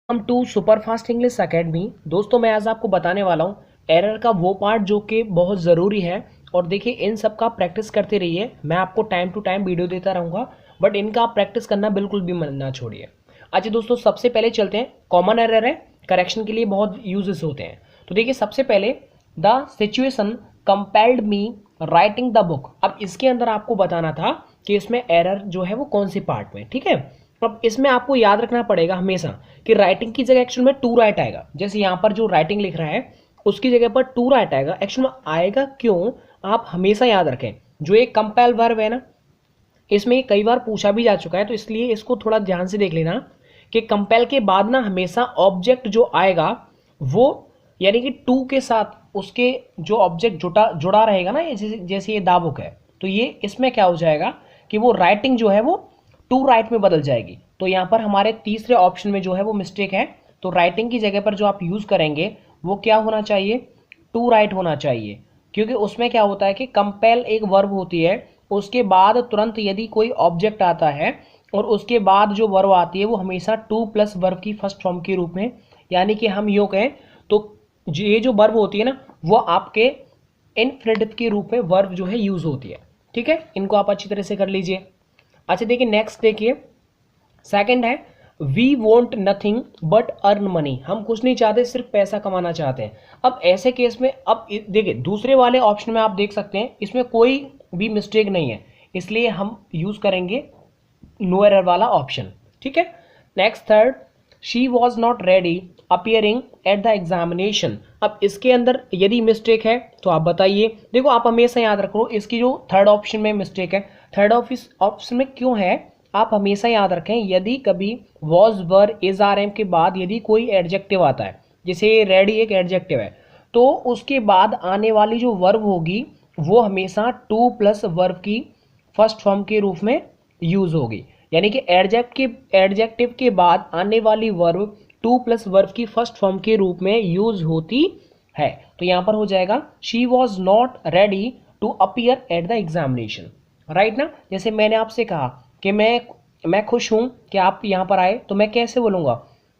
Welcome to super fast English academy. दोस्तों, मैं आज आपको बताने वाला हूँ एरर का वो पार्ट जो कि बहुत ज़रूरी है। और देखिए, इन सब का प्रैक्टिस करते रहिए। मैं आपको टाइम टू टाइम वीडियो देता रहूँगा, बट इनका आप प्रैक्टिस करना बिल्कुल भी मन ना छोड़िए। अच्छा दोस्तों, सबसे पहले चलते हैं। कॉमन एरर है, करेक्शन के लिए बहुत यूजेस होते हैं। तो देखिए, सबसे पहले the situation compelled me writing the book. अब इसके अंदर आपको बताना था कि इसमें एरर जो है वो कौन से पार्ट में, ठीक है। अब इसमें आपको याद रखना पड़ेगा हमेशा कि राइटिंग की जगह एक्चुअल में टू राइट आएगा। जैसे यहाँ पर जो राइटिंग लिख रहा है उसकी जगह पर टू राइट आएगा। एक्चुअल में आएगा क्यों, आप हमेशा याद रखें। जो एक कंपेल वर्ब है ना, इसमें कई बार पूछा भी जा चुका है, तो इसलिए इसको थोड़ा ध्यान से देख लेना कि कंपेल के बाद ना हमेशा ऑब्जेक्ट जो आएगा वो यानी कि टू के साथ उसके जो ऑब्जेक्ट जुड़ा रहेगा ना, जैसे ये द बुक है, तो ये इसमें क्या हो जाएगा कि वो राइटिंग जो है वो टू राइट में बदल जाएगी। तो यहाँ पर हमारे तीसरे ऑप्शन में जो है वो मिस्टेक है। तो राइटिंग की जगह पर जो आप यूज़ करेंगे वो क्या होना चाहिए, टू राइट होना चाहिए। क्योंकि उसमें क्या होता है कि कंपेल एक वर्ब होती है, उसके बाद तुरंत यदि कोई ऑब्जेक्ट आता है और उसके बाद जो वर्ब आती है वो हमेशा टू प्लस वर्ब की फर्स्ट फॉर्म के रूप में, यानी कि हम यूँ कहें तो ये जो वर्ब होती है ना वो आपके इन्फिनिटिव के रूप में वर्ब जो है यूज़ होती है। ठीक है, इनको आप अच्छी तरह से कर लीजिए। अच्छा देखिए, नेक्स्ट देखिए, सेकंड है we want nothing but earn money. हम कुछ नहीं चाहते, सिर्फ पैसा कमाना चाहते हैं। अब ऐसे केस में अब देखिए, दूसरे वाले ऑप्शन में आप देख सकते हैं इसमें कोई भी मिस्टेक नहीं है, इसलिए हम यूज करेंगे नो एरर वाला ऑप्शन। ठीक है, next third, she was not ready appearing eight the examination. अब इसके अंदर यदि मिस्टेक है तो आप बताइए। देखो, आप हमेशा याद रखो इसकी जो थर्ड ऑप्शन में मिस्टेक है, थर्ड ऑप्शन में क्यों है, आप हमेशा याद रखें यदि कभी was were is are am के बाद यदि कोई एडजेक्टिव आता है, जैसे रेडी एक एडजेक्टिव है, तो उसके बाद आने वाली जो वर्ब होगी वो हमेशा टू प्लस वर्ब की फर्स्ट फॉर्म के रूप में यूज होगी। यानी कि एडजेक्टिव के बाद आने वाली वर्ब टू प्लस वर्ब की फर्स्ट फॉर्म के रूप में यूज होती है। तो यहां पर हो जाएगा she was not ready to appear at the examination. Right ना। जैसे मैंने आपसे कहा कि मैं खुश हूं कि आप यहां पर आए, तो मैं कैसे बोलूंगा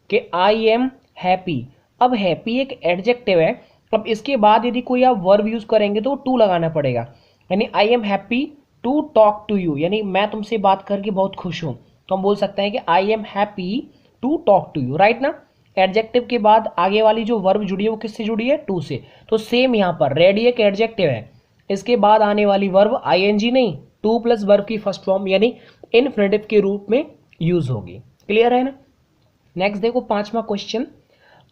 कि आई एम हैप्पी। अब हैप्पी एक एडजेक्टिव है, अब इसके बाद यदि कोई आप वर्ब यूज करेंगे तो टू लगाना पड़ेगा। यानी I am happy to talk to you, यानी मैं तुमसे बात करके बहुत खुश हूं, तो हम बोल सकते हैं कि I am happy to talk to you. Right ना। एडजेक्टिव के बाद आगे वाली जो वर्ब जुड़ी है वो किससे जुड़ी है, टू से। तो सेम यहां पर रेडी एक एडजेक्टिव है, इसके बाद आने वाली वर्ब आईएनजी नहीं, टू प्लस वर्ब की फर्स्ट फॉर्म यानी इन्फिनिटिव के रूप में यूज होगी। क्लियर है ना। नेक्स्ट देखो, पांचवा question,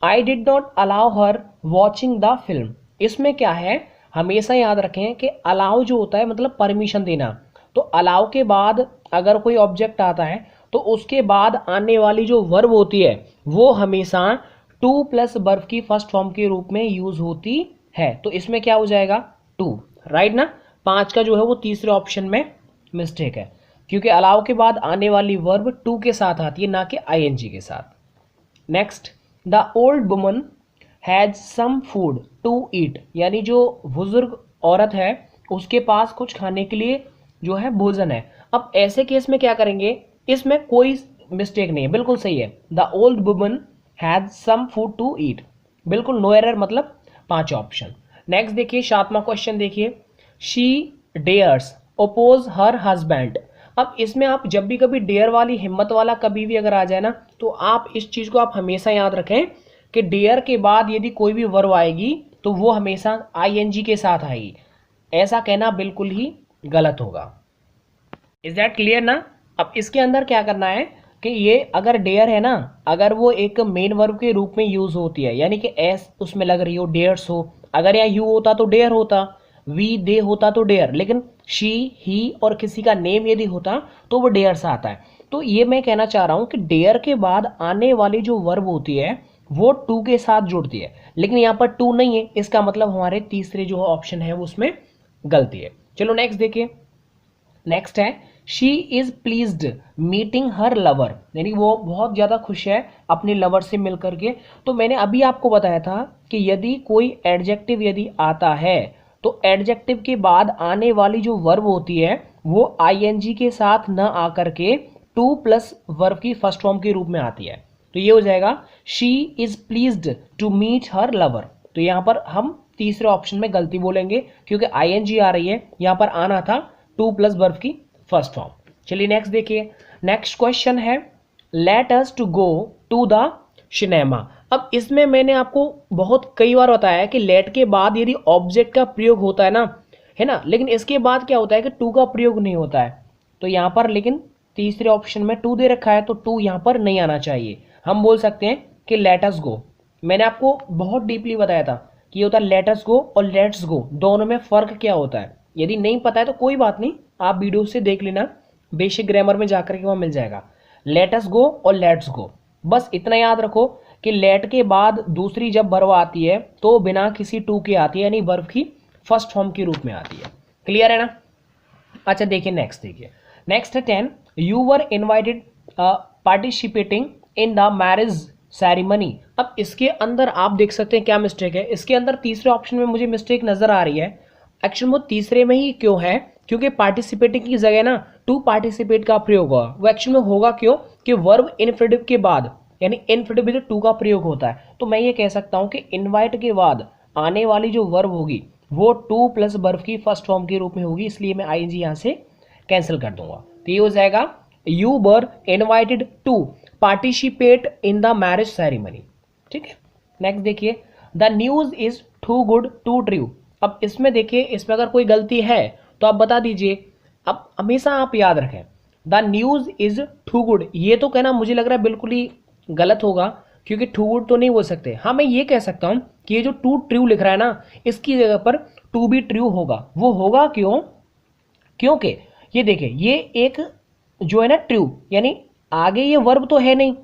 I did not allow her watching the film. इसमें क्या है, हमेशा याद रखें कि अलाउ जो होता है मतलब परमिशन देना। तो अलाउ के बाद अगर कोई ऑब्जेक्ट आता है तो उसके बाद आने वाली जो वर्ब होती है वो हमेशा टू प्लस वर्ब की फर्स्ट फॉर्म के रूप में यूज होती है। तो इसमें क्या हो जाएगा, टू। राइट ना। पांच का जो है वो तीसरे ऑप्शन में मिस्टेक है, क्योंकि अलाउ के बाद आने वाली वर्ब टू के साथ आती है, ना कि आईएनजी के साथ। Next, the old woman has some food to eat. यानी जो बुजुर्ग औरत है उसके पास कुछ खाने के लिए जो है भोजन है। अब ऐसे केस में क्या करेंगे, इसमें कोई मिस्टेक नहीं है, बिल्कुल सही है। The old woman has some food to eat, बिल्कुल नो एरर, मतलब पांच ऑप्शन। नेक्स्ट देखिए, सातवां क्वेश्चन देखिए, she dares oppose her husband. अब इसमें आप जब भी कभी डेयर वाली हिम्मत वाला कभी भी अगर आ जाए ना, तो आप इस चीज को आप हमेशा याद रखें कि डेयर के बाद यदि कोई भी वर्ब आएगी तो वो हमेशा आईएनजी के साथ आएगी। ऐसा कहना बिल्कुल ही गलत होगा। इज दैट क्लियर ना। अब इसके अंदर क्या करना है कि ये अगर डेयर है ना, अगर वो एक मेन वर्ब के रूप में यूज होती है, यानी कि एस उसमें लग रही हो, डेयर्स हो। अगर यहाँ यू होता तो डेयर होता, वी दे होता तो डेयर, लेकिन शी ही और किसी का नेम यदि होता तो वो डेयर से आता है। तो ये मैं कहना चाह रहा हूं कि डेयर के बाद आने वाली जो वर्ब होती है वो टू के साथ जुड़ती है, लेकिन यहाँ पर टू नहीं है, इसका मतलब हमारे तीसरे जो ऑप्शन है उसमें गलती है। चलो नेक्स्ट देखिए। नेक्स्ट है she is pleased meeting her lover, यानी वो बहुत ज़्यादा खुश है अपने लवर से मिल करके। तो मैंने अभी आपको बताया था कि यदि कोई एडजेक्टिव यदि आता है तो एडजेक्टिव के बाद आने वाली जो वर्ब होती है वो आईएनजी के साथ न आकर के टू प्लस वर्ब की फर्स्ट फॉर्म के रूप में आती है। तो ये हो जाएगा she is pleased to meet her lover. तो यहाँ पर हम तीसरे ऑप्शन में गलती बोलेंगे क्योंकि आईएनजी आ रही है, यहाँ पर आना था टू प्लस वर्ब की फर्स्ट फॉर्म। चलिए नेक्स्ट देखिए। नेक्स्ट क्वेश्चन है let us to go to the cinema. अब इसमें मैंने आपको बहुत कई बार बताया है कि लेट के बाद यदि ऑब्जेक्ट का प्रयोग होता है ना, लेकिन इसके बाद क्या होता है कि टू का प्रयोग नहीं होता है। तो यहाँ पर लेकिन तीसरे ऑप्शन में टू दे रखा है तो टू यहाँ पर नहीं आना चाहिए। हम बोल सकते हैं कि लेट अस गो। मैंने आपको बहुत डीपली बताया था कि ये होता है लेट अस गो और लेट्स गो, दोनों में फर्क क्या होता है। यदि नहीं पता है तो कोई बात नहीं, आप वीडियो से देख लेना, बेसिक ग्रामर में जाकर के वहाँ मिल जाएगा। लेट अस गो और लेट्स गो, बस इतना याद रखो कि लेट के बाद दूसरी जब वर्ब आती है तो बिना किसी टू के आती है, यानी वर्ब की फर्स्ट फॉर्म के रूप में आती है। क्लियर है ना? अच्छा देखिए नेक्स्ट, देखिए नेक्स्ट है 10 you were invited participating in the marriage ceremony. अब इसके अंदर आप देख सकते हैं क्या मिस्टेक है। इसके अंदर तीसरे ऑप्शन में मुझे मिस्टेक नजर आ रही है। एक्चुअली वो तीसरे में ही क्यों है, क्योंकि पार्टिसिपेटिंग की जगह ना टू पार्टिसिपेट का प्रयोग होगा। वो एक्चुअली में होगा क्यों कि वर्ब इन्फिनिटिव के बाद, यानी इन्फिनिटिव में टू का प्रयोग होता है। तो मैं ये कह सकता हूं कि इनवाइट के बाद आने वाली जो वर्ब होगी वो टू प्लस वर्ब की फर्स्ट फॉर्म के रूप में होगी, इसलिए मैं आईएनजी यहां से कैंसिल कर दूंगा। तो ये हो जाएगा you were invited to participate in the marriage ceremony. ठीक है, नेक्स्ट देखिए the news is too good to true. अब इसमें देखिए, इसमें अगर कोई गलती है तो आप बता दीजिए। अब हमेशा आप याद रखें the news is too good, ये तो कहना मुझे लग रहा है बिल्कुल ही गलत होगा, क्योंकि टू गुड तो नहीं बोल सकते। हाँ मैं ये कह सकता हूं कि ये जो टू ट्रू लिख रहा है ना, इसकी जगह पर टू बी ट्रू होगा। वो होगा क्यों, क्योंकि ये देखिए ये एक जो है ना ट्रू, यानी आगे ये वर्ब तो है नहीं,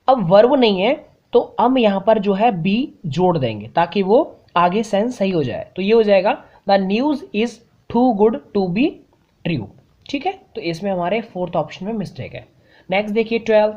अब वर्ब नहीं है तो हम यहां पर जो है बी जोड़ देंगे ताकि वो आगे सेंस सही हो जाए। तो ये हो जाएगा the news is too good to be true. ठीक है, तो इसमें हमारे फोर्थ ऑप्शन में मिस्टेक है। नेक्स्ट देखिए 12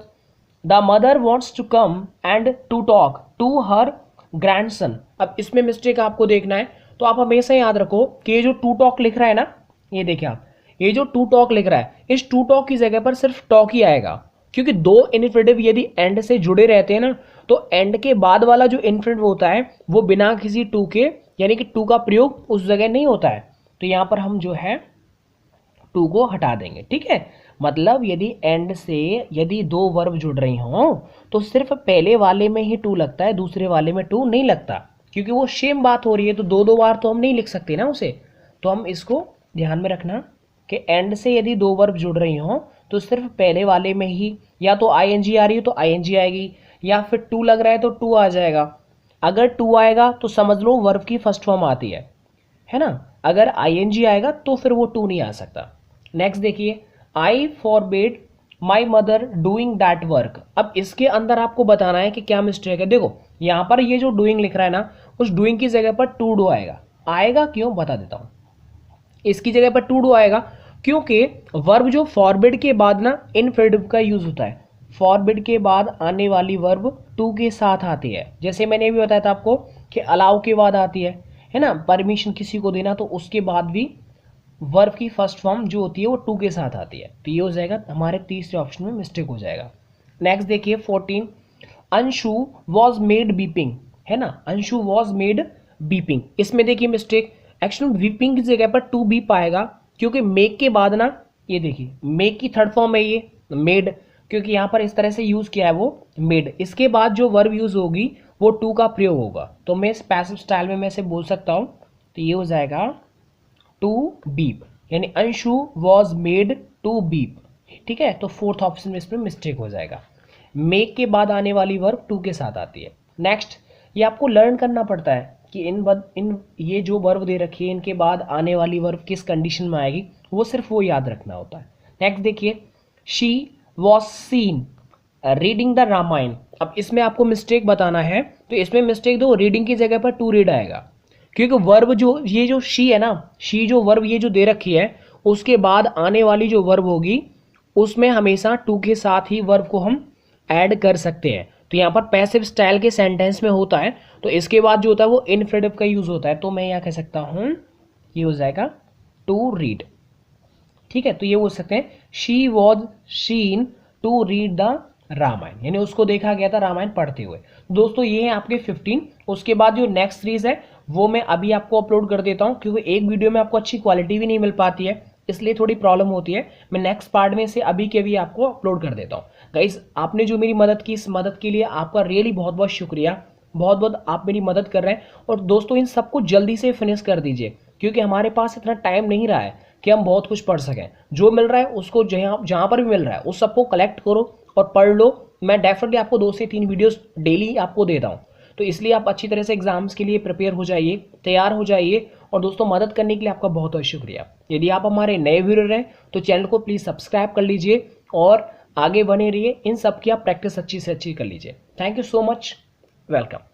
the mother wants to come and to talk to her grandson. अब इसमें मिस्टेक आपको देखना है, तो आप हमेशा याद रखो कि ये जो टू टॉक लिख रहा है ना, ये देखिए आप, ये जो टू टॉक लिख रहा है, इस टू टॉक की जगह पर सिर्फ टॉक ही आएगा, क्योंकि दो इन्फिनिटिव यदि एंड से जुड़े रहते हैं ना, तो एंड के बाद वाला जो इन्फिनिटिव होता है वो बिना किसी टू के, यानी कि टू का प्रयोग उस जगह नहीं होता है। तो यहां पर हम जो है टू को हटा देंगे। ठीक है, मतलब यदि एंड से यदि दो वर्ब जुड़ रही हों तो सिर्फ पहले वाले में ही टू लगता है, दूसरे वाले में टू नहीं लगता, क्योंकि वो सेम बात हो रही है, तो दो दो बार तो हम नहीं लिख सकते ना उसे। तो हम इसको ध्यान में रखना कि एंड से यदि दो वर्ब जुड़ रही हों तो सिर्फ पहले वाले में ही या तो आईएनजी आ रही है तो आईएनजी आएगी, या फिर टू लग रहा है तो टू आ जाएगा। अगर टू आएगा तो समझ लो वर्ब की फर्स्ट फॉर्म आती है ना। अगर आईएनजी आएगा तो फिर वो टू नहीं आ सकता। नेक्स्ट देखिए I forbid my mother doing that work. अब इसके अंदर आपको बताना है कि क्या मिस्टेक है। देखो यहां पर ये जो डूइंग लिख रहा है ना, उस डूइंग की जगह पर टू डू आएगा। आएगा क्यों बता देता हूं। इसकी जगह पर टू डू आएगा क्योंकि वर्ब जो फॉरबिड के बाद ना इनफिनिटिव का यूज होता है। फॉरबिड के बाद आने वाली वर्ब टू के साथ आती है। जैसे मैंने भी बताया था आपको कि अलाउ के बाद आती है ना, परमिशन किसी को देना, तो उसके बाद भी वर्ब की फर्स्ट फॉर्म जो होती है वो टू के साथ आती है। तो ये हो जाएगा हमारे तीसरे ऑप्शन में मिस्टेक हो जाएगा। नेक्स्ट देखिए 14 अंशु वॉज मेड बीपिंग, है ना, अंशु वॉज मेड बीपिंग। इसमें देखिए मिस्टेक, एक्चुअली बीपिंग की जगह पर टू बीप आएगा, क्योंकि मेक के बाद ना, ये देखिए मेक की थर्ड फॉर्म है ये मेड, क्योंकि यहाँ पर इस तरह से यूज किया है वो मेड। इसके बाद जो वर्ब यूज होगी वो टू का प्रयोग होगा, तो मैं इस पैसिव स्टाइल में मैं से बोल सकता हूँ। तो ये हो जाएगा टू बीप, यानी Anshu was made to beep. ठीक है, तो फोर्थ ऑप्शन में इसमें मिस्टेक हो जाएगा। मेक के बाद आने वाली वर्ब टू के साथ आती है। नेक्स्ट, ये आपको लर्न करना पड़ता है कि इन ये जो वर्ब दे रखी है इनके बाद आने वाली वर्ब किस कंडीशन में आएगी, वो सिर्फ वो याद रखना होता है। नेक्स्ट देखिए she was seen reading the Ramayana. अब इसमें आपको मिस्टेक बताना है, तो इसमें मिस्टेक दो, रीडिंग की जगह पर टू रीड आएगा, क्योंकि वर्ब जो ये जो शी है ना, शी जो वर्ब ये जो दे रखी है उसके बाद आने वाली जो वर्ब होगी उसमें हमेशा टू के साथ ही वर्ब को हम ऐड कर सकते हैं। तो यहाँ पर पैसिव स्टाइल के सेंटेंस में होता है, तो इसके बाद जो होता है वो इनफिनिटिव का यूज होता है। तो मैं यहाँ कह सकता हूँ ये हो जाएगा टू रीड। ठीक है, तो ये बोल सकते हैं she was seen to read the Ramayana, यानी उसको देखा गया था रामायण पढ़ते हुए। दोस्तों ये है आपके 15। उसके बाद जो नेक्स्ट सीरीज है वो मैं अभी आपको अपलोड कर देता हूँ, क्योंकि एक वीडियो में आपको अच्छी क्वालिटी भी नहीं मिल पाती है, इसलिए थोड़ी प्रॉब्लम होती है। मैं नेक्स्ट पार्ट में से अभी के भी आपको अपलोड कर देता हूँ। गाइस आपने जो मेरी मदद की, इस मदद के लिए आपका रियली बहुत बहुत शुक्रिया। बहुत बहुत आप मेरी मदद कर रहे हैं। और दोस्तों इन सबको जल्दी से फिनिश कर दीजिए, क्योंकि हमारे पास इतना टाइम नहीं रहा है कि हम बहुत कुछ पढ़ सकें। जो मिल रहा है उसको जहाँ जहाँ पर भी मिल रहा है उस सबको कलेक्ट करो और पढ़ लो। मैं डेफिनेटली आपको 2 से 3 वीडियोस डेली आपको देता हूँ, तो इसलिए आप अच्छी तरह से एग्जाम्स के लिए प्रिपेयर हो जाइए, तैयार हो जाइए। और दोस्तों मदद करने के लिए आपका बहुत बहुत शुक्रिया। यदि आप हमारे नए व्यूअर हैं तो चैनल को प्लीज़ सब्सक्राइब कर लीजिए और आगे बने रहिए। इन सब की आप प्रैक्टिस अच्छी से अच्छी कर लीजिए। Thank you so much, welcome.